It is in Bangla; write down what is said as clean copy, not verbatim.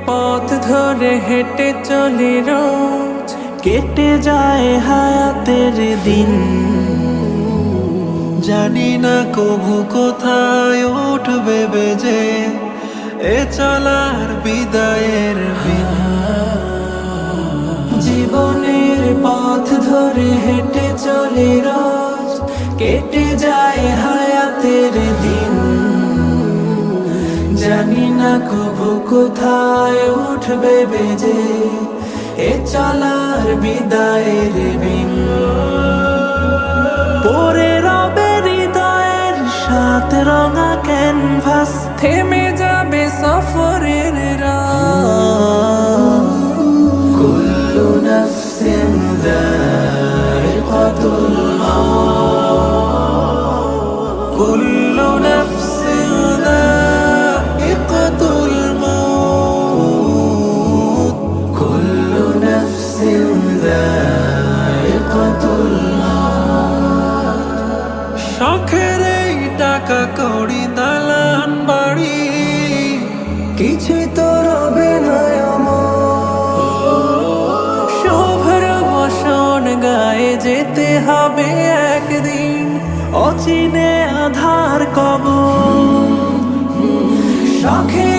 পথ ধরে হেঁটে চলি রোজ, কেটে যায় হায়াতের দিন। জানি না কবু কোথায় উঠবে বেজে এ চলার বিদায়ের বিন। জীবনের পথ ধরে হেঁটে চলি রোজ, কেটে যায় হায়াতের দিন। জানি না কবু কোথায় উঠবে বেজে এ চলার বিদায়ের বিন। পরে রবে হৃদয়ের সাত রঙা ক্যানভাস, থেমে যাবে সফরের রাত। কুল্লু নাফসিন যায়িকাতুল মাউত, কুল্লু নাফসিন যায়িকাতুল মাউত, কুল্লু নাফসিন যায়িকাতুল মাউত। শখের এই টাকা কড়ি দালান বাড়ি কিছুই তো রবে না অমর। শুভ্র বসন গায়ে যেতে হবে একদিন, অচিনে আধার কবর। শখের